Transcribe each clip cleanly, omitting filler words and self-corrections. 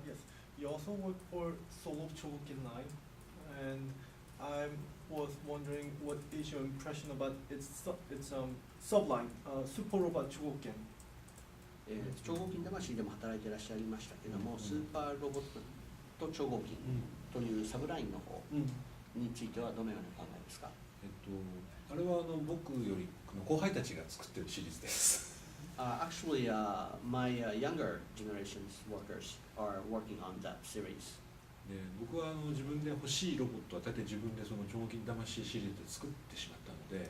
Yes, you also work for Solo Chogokin line, and I was wondering what is your impression about its subline, Super Robot Chogokin? 超合金魂でも働いていらっしゃいましたけども、スーパーロボットと超合金というサブラインの方についてはどのようにお考えですか？あれは僕より後輩たちが作ってるシリーズです。Actually, my younger generation's workers are working on that series. で僕は自分で欲しいロボットは大体自分でその超合金魂シリーズで作ってしまったので、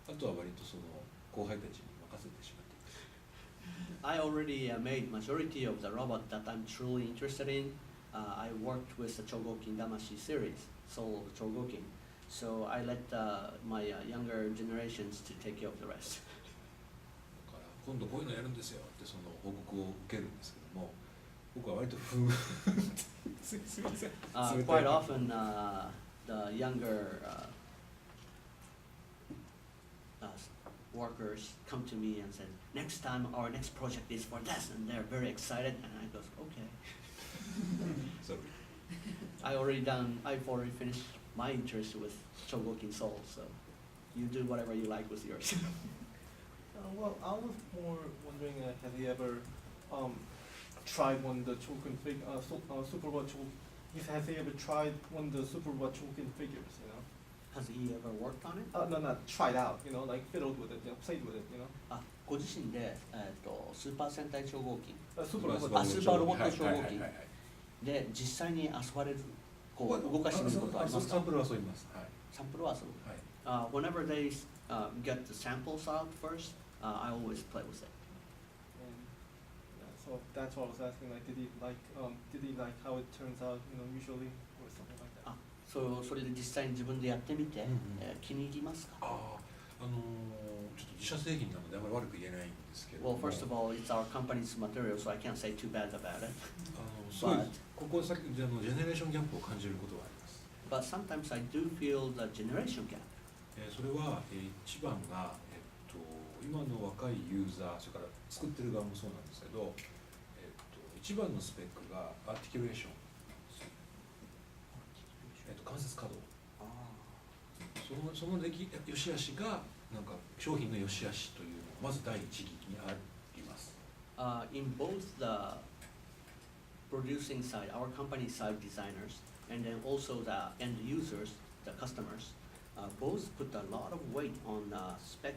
あとは割とその後輩たちに任せてしまっています。I already made majority of the robot that I'm truly interested in. I worked with the Chogokin Damashi series, Soul of Chogokin. So I let my younger generations to take care of the rest. だから今度こういうのやるんですよってその報告を受けるんですけども、僕は割とすいません。Quite often, the younger workers come to me and say, next time our next project is for this, and they're very excited, and I goes, okay. Sorry. I've already finished my interest with Chogokin Soul, so you do whatever you like with yours. Well, I was more wondering, have you ever tried one of the Chogokin Super Robot Chogokin? Has he ever tried one of the Super Robot Chogokin figures? You know? Has he ever worked on it? No, not tried out. You know, like fiddled with it, played with it. You know. ご自身でスーパー戦隊超合金、スーパーロボット超合金で実際に遊ばれるこう動かしてみることはありますか？サンプルは遊びます。サンプルは遊ぶ。Whenever they get the samples out first, I always play with it. So that's what I was asking. Like, did he like how it turns out? You know, usually or something like that. それで実際に自分でやってみて、気に入りますか？ちょっと自社製品なのであまり悪く言えないんですけど。Well, first of all, it's our company's material, so I can't say too bad about it. すごいここさっきジェネレーションギャップを感じることがあります。But sometimes I do feel the generation gap. それは一番が今の若いユーザー、それから作ってる側もそうなんですけど、一番のスペックがアーティキュレーション、関節可動。その良し悪しがなんか商品の良し悪しというのがまず第一義にあります。In both the producing side, our company side designers, and then also the end users, the customers, both put a lot of weight on the spec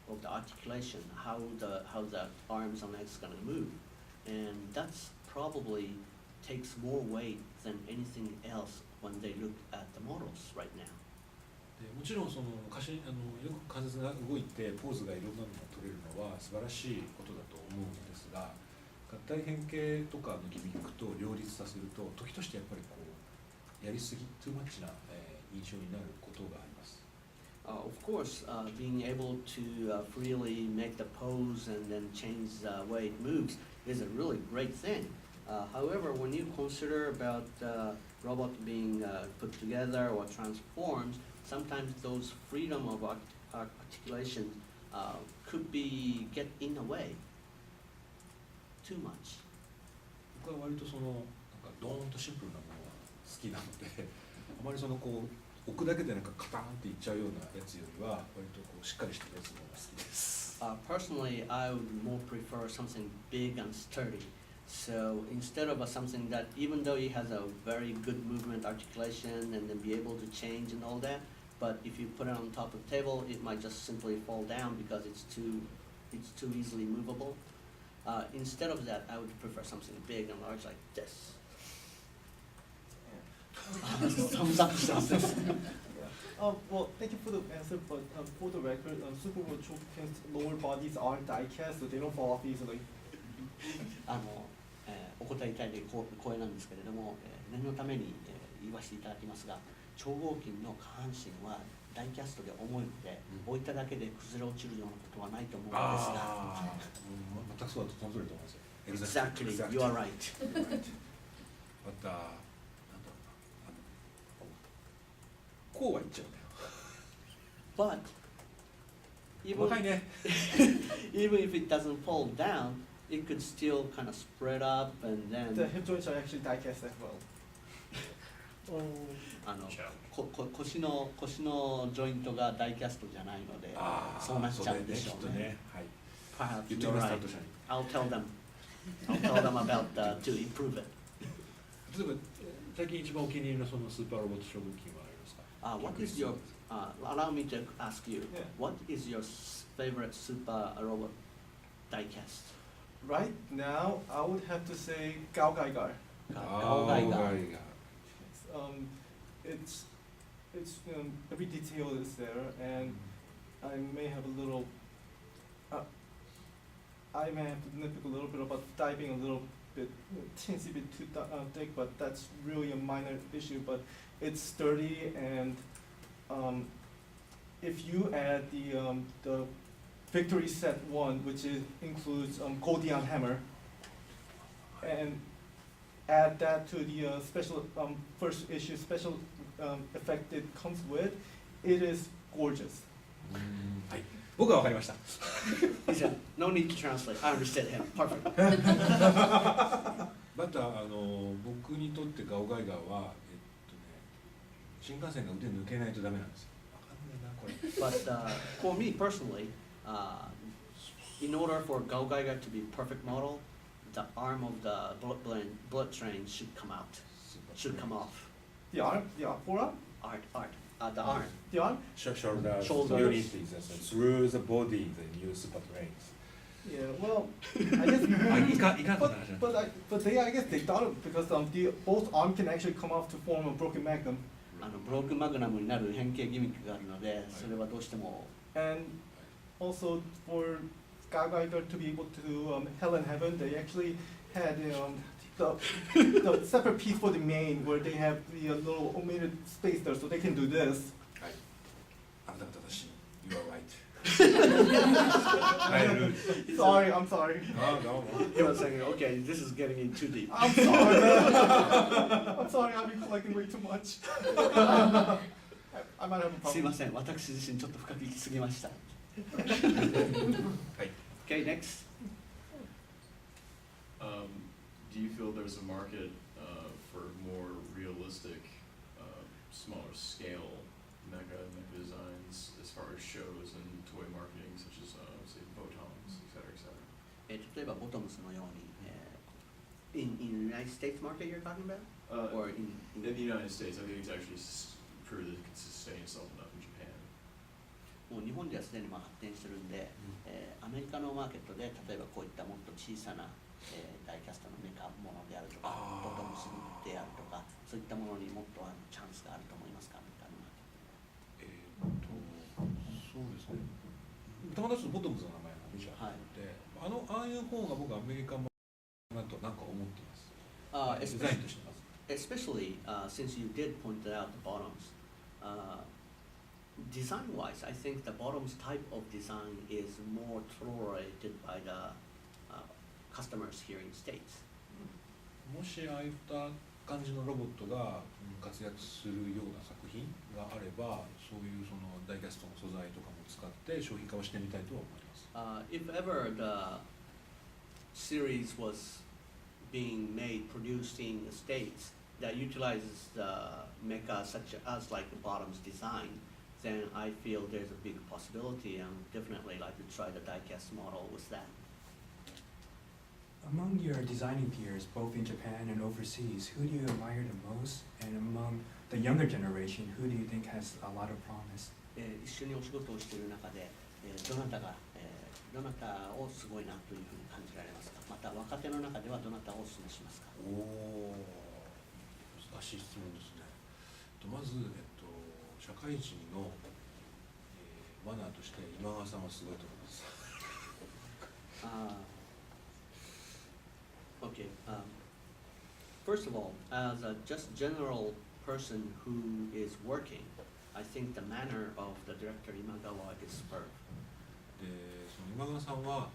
of the articulation, how the arms and legs gonna move, and that's probably takes more weight than anything else when they look at the models right now. でもちろんそのよく関節が動いてポーズがいろんなのが取れるのは素晴らしいことだと思うんですが、合体変形とかのギミックと両立させると時としてやっぱりこうやりすぎトゥーマッチな印象になることがあります。Of course, being able to freely make the pose and then change the way it moves is a really great thing. However, when you consider about robot being put together or transformed, sometimes those freedom of articulation could be get in the way too much. 僕は割とそのなんかドーンとシンプルなものが好きなので、あまりそのこう置くだけでなんかカタンっていっちゃうようなやつよりは割とこうしっかりしたやつの方が好きです。Personally, I would more prefer something big and sturdy. So instead of something that, even though it has a very good movement articulation and then be able to change and all that, but if you put it on top of the table, it might just simply fall down because it's too easily movable. Instead of that, I would prefer something big and large like this. Thumbs up. Well, thank you for the answer, but for the record, Super Robot Chogokin's lower bodies are die-cast, so they don't fall off easily. お答えいただいて光栄なんですけれども、念のために、言わせていただきますが、超合金の下半身はダイキャストで重いので、置いただけで崩れ落ちるようなことはないと思うんですが。全くそうだと存ずると思いますよ。Exactly, you are right. またなんだろうな、こうは言っちゃうんだよ。But even if it doesn't fall down, it could still kind of spread up and then The hip joints are actually die cast as well. Oh. 腰のジョイントがダイキャストじゃないのでそうなっちゃうんでしょうね。Perhaps you're right. I'll tell them about to improve it. 例えば最近一番お気に入りのそのスーパーロボット将軍機はありますか？ What is your allow me to ask you, Yeah. what is your favorite super robot diecast? Right now, I would have to say Gao Gai Gar. ガイガー。 It's every detail is there, and I may have a little. I may have to nitpick a little bit about diving a little bit, teensy bit too thick, but that's really a minor issue. But it's sturdy, and if you add the Victory Set 1, which includes Goldion Hammer, and add that to the special first issue special effect it comes with, it is gorgeous. はい、僕は分かりました。 He said, no need to translate. I understood him. Perfect. また僕にとってガオガイガーは新幹線が腕抜けないとダメなんですよ。わかんないなこれ。 But for me personally, in order for Gao Gaiga to be perfect model, the arm of the bullet train should come off. The arm, the forearm, The arm. the arm. Shoulders. Shoulders. You need to through the body, then use super trains. Yeah, well, I guess. いかんとな話なんだ。 I guess they thought of because both arm can actually come off to form a broken magnum, ブロークンマグナムになる変形ギミックがあるので、それはどうしても and also for Gaga to be able to Hell and Heaven, they actually had the separate piece for the main where they have the little omitted space there, so they can do this. はい。あなたが正しい。You are right. Sorry, I'm sorry. No. he was saying, okay, this is getting in too deep. I'm sorry. I'm sorry, I've been collecting way too much. I might have a すい problem. ません、私自身ちょっと深く行き過ぎました。はい。 Okay, next. Do you feel there's a market for more realistic, smaller scale mecha designs as far as shows and toy marketing, such as say Bottoms, et cetera, et cetera? 例えばボトムスのように、in United States market you're talking about, or in In the United States, I think it's actually proved that it can sustain itself enough in Japan. もう日本ではすでに発展してるんで、アメリカのマーケットで例えばこういったもっと小さな、ダイキャストのメカものであるとか、ボトムスであるとか、そういったものにもっとチャンスがあると思いますか、アメリカのマーケット。そうですね。たまたまボトムズの名前がメジャーなので、ああいう方が僕はアメリカもなんとなんか思っています。デザインとしてます。Especially since you did point out the bottoms. Design-wise, I think the bottoms type of design is more tolerated by the customers here in the States. もしああいった感じのロボットが活躍するような作品があれば、そういうそのダイキャストの素材とかも使って商品化をしてみたいとは思います。If ever the series was being made, produced in the States that utilizes the mecha such as like the bottoms design, then I feel there's a big possibility and definitely like to try the diecast model with that. Among your designing peers, both in Japan and overseas, who do you admire the most? And among the younger generation, who do you think has a lot of promise? 一緒にお仕事をしている中で、どなたをすごいなというふうに感じられますか。また若手の中ではどなたをお勧めしますか。おお、難しい質問ですね。まず、社会人の、マナーとして今川さんはすごいと思います。Okay. First of all, as a just general person who is working, I think the manner of the director Imagawa is superb. で、その今川さんは、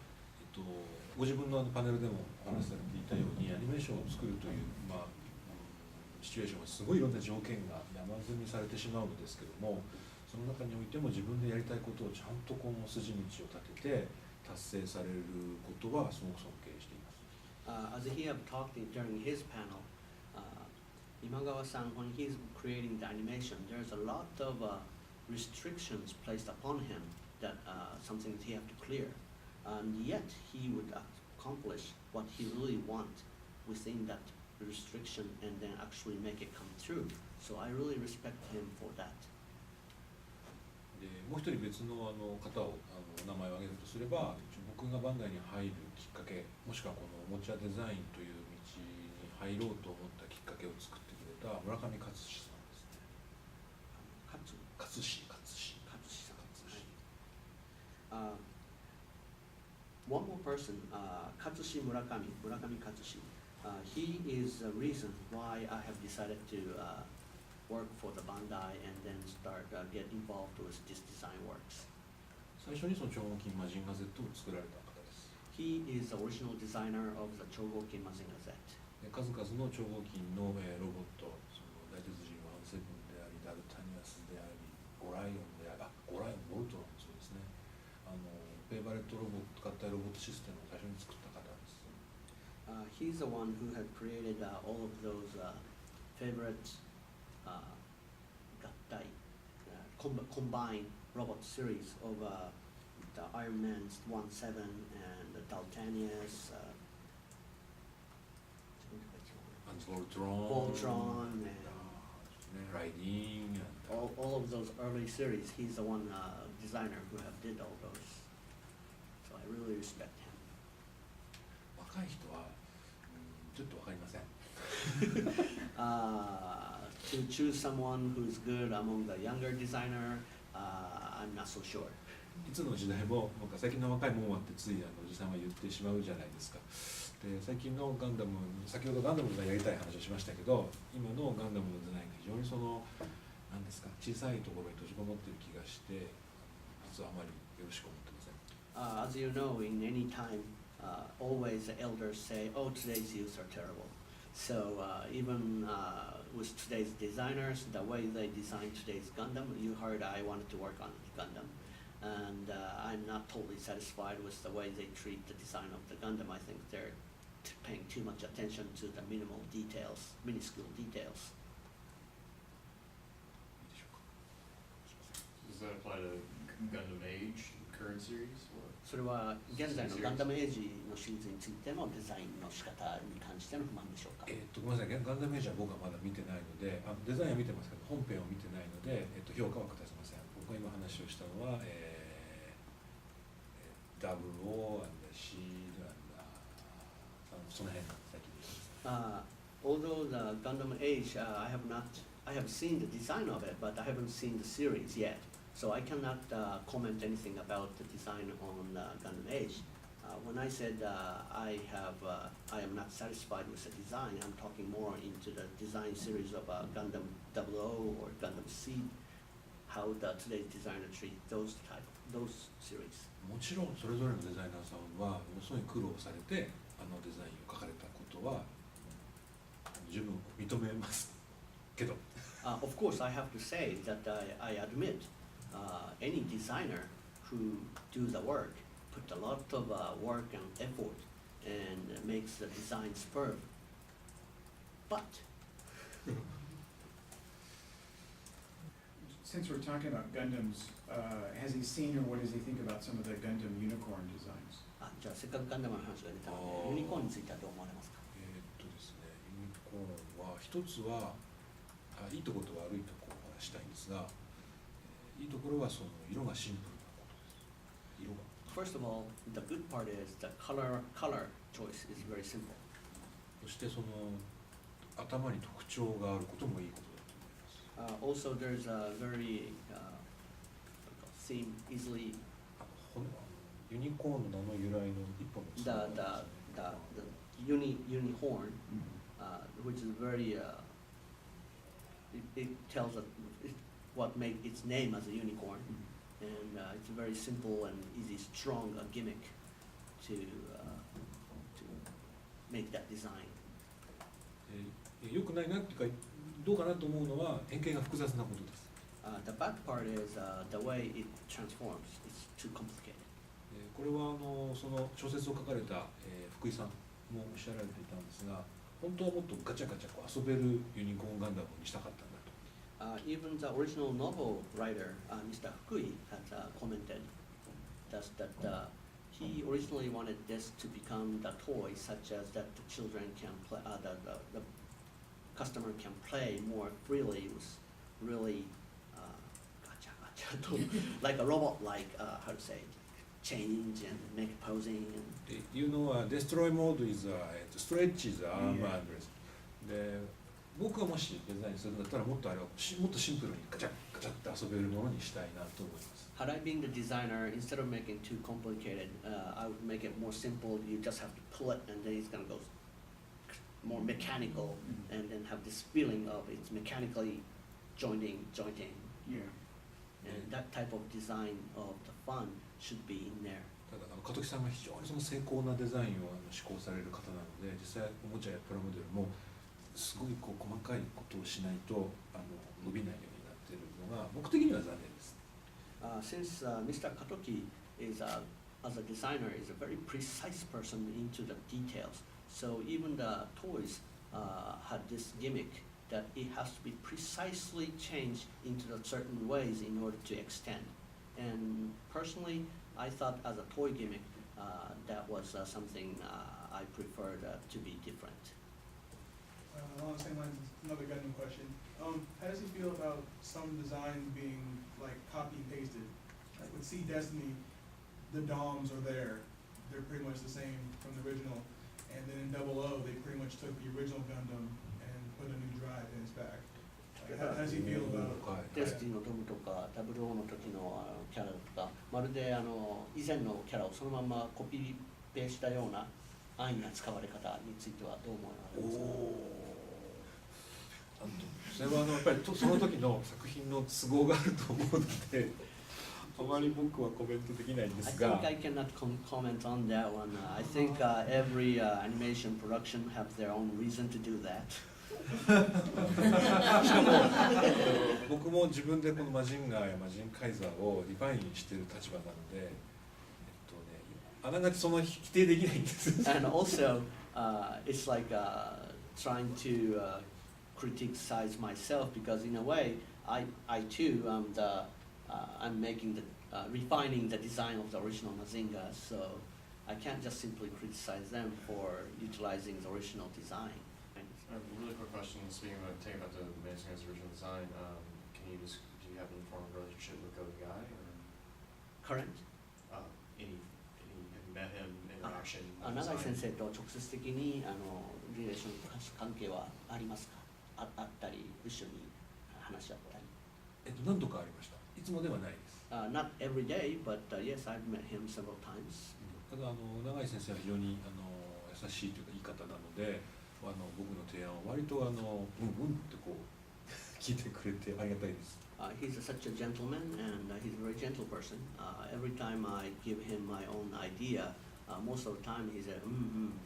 ご自分のパネルでもお話しされていたようにアニメーションを作るという、シチュエーションはすごいいろんな条件が山積みされてしまうのですけども、その中においても自分でやりたいことをちゃんとこの筋道を立てて達成されることはすごく尊敬しています。As he have talked during his panel, Imagawa-san, when he's creating the animation, there's a lot of restrictions placed upon him that something he have to clear, and yet he would accomplish what he really want within that restriction and then actually make it come true. So I really respect him for that. でもう一人別の方を名前を挙げるとすれば、僕がバンダイに入るきっかけ、もしくはこのおもちゃデザインという道に入ろうと思ったきっかけを作ってくれた村上勝志さんですね。勝志。One more person, Katsushi Murakami Katsushi. He is the reason why I have decided to work for the Bandai and then start get involved with this design works. 最初にその超合金マジンガ Z を作られた方です。He is the original designer of the Chogokin Mazinga Z. 数々の超合金のロボット、その大鉄人17であり、ダルタニアスであり、ゴライオンであり、ゴライオン、ボルトロンもそうですね。ペーバレットロボット、合体ロボットシステムを最初に作った方です。He's the one who had created all of those favorite combined robot series of the Iron Man's 1-7 and the Daltanius, Voltron, and Riding, all of those early series. He's the one designer who have did all those. So I really respect him. 若い人はちょっとわかりません。To choose someone who's good among the younger designer, I'm not so sure. いつの時代もなんか最近の若いもんはってついおじさんは言ってしまうじゃないですか。で最近のガンダム、先ほどガンダムのデザインやりたい話をしましたけど、今のガンダムのデザインが非常にその何ですか、小さいところに閉じこもっている気がして、実はあまりよろしく思ってません。As you know, in any time, always the elders say, "Oh, today's youths are terrible." So even with today's designers, the way they design today's Gundam, you heard I wanted to work on Gundam, and I'm not totally satisfied with the way they treat the design of the Gundam. I think they're paying too much attention to the minimal details, minuscule details. Does that apply to Gundam Age, current series? Or? それは現在のガンダムエイジのシリーズについてのデザインの仕方に関しての不満でしょうか。ごめんなさい、ガンダムエイジは僕はまだ見てないので、デザインは見てますけど、本編を見てないので、評価は下せません。僕が今話をしたのは、00 and C その辺が先に。Although the Gundam Age, I have seen the design of it, but I haven't seen the series yet. So I cannot comment anything about the design on Gundam Age. When I said I am not satisfied with the design, I'm talking more into the design series of Gundam 00 or Gundam C, how today's designer treat those series. もちろんそれぞれのデザイナーさんはものすごい苦労されてデザインを描かれたことは十分認めますけど。Of course, I have to say that I admit any designer who do the work put a lot of work and effort and makes the design superb. But since we're talking about Gundams, has he seen or what does he think about some of the Gundam unicorn designs? じゃあせっかくガンダムの話が出たので、ユニコーンについてはどう思われますか？ですね、ユニコーンは一つはいいところと悪いところを話したいんですが、いいところはその色がシンプルなことです。色が。First of all, the good part is the color choice is very simple. そしてその頭に特徴があることもいいことだと思います。Also, there's a very theme easily. ユニコーンの名の由来の一本の the unicorn, which is very it tells us what made its name as a unicorn, and it's a very simple and easy, strong gimmick to make that design. 良くないなっていうかどうかなと思うのは変形が複雑なことです。The bad part is the way it transforms. It's too complicated. これはその小説を書かれた、福井さんもおっしゃられていたんですが、本当はもっとガチャガチャこう遊べるユニコーンガンダムにしたかったんだと。Even the original novel writer, Mr. Fukui, had commented that he originally wanted this to become the toy such as that the children can play, the customer can play more freely with really gacha gacha, like a robot, like how to say, change and make posing and. You know, destroy mode is stretch is arm Yeah. address. で、僕がもしデザインするんだったらもっとあれをもっとシンプルにガチャガチャって遊べるものにしたいなと思います。Had I been the designer, instead of making too complicated, I would make it more simple. You just have to pull it, and then it's gonna go more mechanical, and then have this feeling of it's mechanically jointing, Yeah. and that type of design of the fun should be in there. ただ加藤木さんが非常にその精巧なデザインを施行される方なので、実際おもちゃやプラモデルもすごいこう細かいことをしないと伸びないようになっているのが僕的には残念です。Since Mr. Katoki is, as a designer, is a very precise person into the details, so even the toys had this gimmick that it has to be precisely changed into the certain ways in order to extend. And personally, I thought as a toy gimmick, that was something I preferred to be different. Along the same lines, another Gundam question. How does he feel about some designs being like copy and pasted? Like with Sea Destiny, the DOMs are there. They're pretty much the same from the original. And then in 00, they pretty much took the original Gundam and put a new drive in its back. Like, how does he feel about はいデスティのドムとか00の時のキャラとか、まるで以前のキャラをそのままコピーペーしたような安易な使われ方についてはどう思われますか？それはやっぱりその時の作品の都合があると思うのであまり僕はコメントできないんで I すが think I cannot comment on that one. I think every animation production have their own reason to do that. しかも僕も自分でこのマジンガーやマジンカイザーをリファインしている立場なので、あながちその否定できないんです。 And also, it's like trying to criticize myself because in a way, I too I'm making the refining the design of the original Mazinga, so I can't just simply criticize them for utilizing the original design. A really quick question, speaking about the Mazinga's original design, do you have any form of relationship with Go Guy, or Current? have you met him, interaction? 永井先生と直接的にリレーション関係はありますか？あったり一緒に話し合ったり。何度かありました。いつもではないです。Not every day, but yes, I've met him several times. ただ永井先生は非常に優しいというかいい方なので、僕の提案を割とうんってこう聞いてくれてありがたいです。He's such a gentleman, and he's a very gentle person. Every time I give him my own idea, most of the time he said,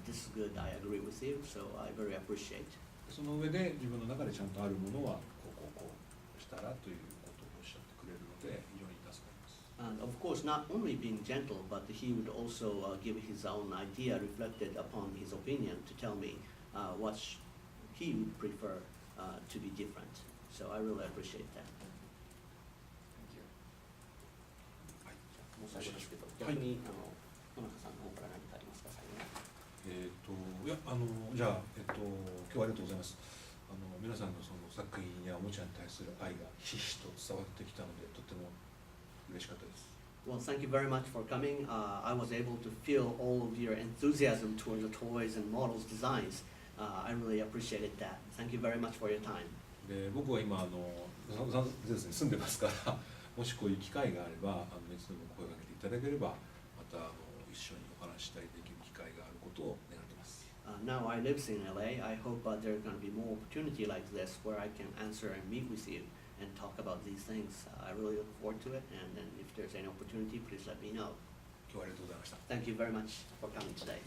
this is good, I agree with you, so I very appreciate. その上で自分の中でちゃんとあるものはこうしたらということをおっしゃってくれるので非常に助かります。And of course, not only being gentle, but he would also give his own idea reflected upon his opinion to tell me what he would prefer to be different. So I really appreciate that. Thank you. もう最後ですけど、逆に野中さんの方から何かありますか、最後に。いやじゃあ今日はありがとうございます。皆さんのその作品やおもちゃに対する愛がひしひしと伝わってきたのでとても嬉しかったです。Well, thank you very much for coming. I was able to feel all of your enthusiasm toward the toys and models designs. I really appreciated that. Thank you very much for your time. で僕は今ですね住んでますからもしこういう機会があればいつでも声をかけていただければまた一緒にお話したりできる機会があることを願っています。Now I live in LA. I hope there's going to be more opportunity like this where I can answer and meet with you and talk about these things. I really look forward to it. And then if there's any opportunity, please let me know. 今日はありがとうございました。 Thank you very much for coming today.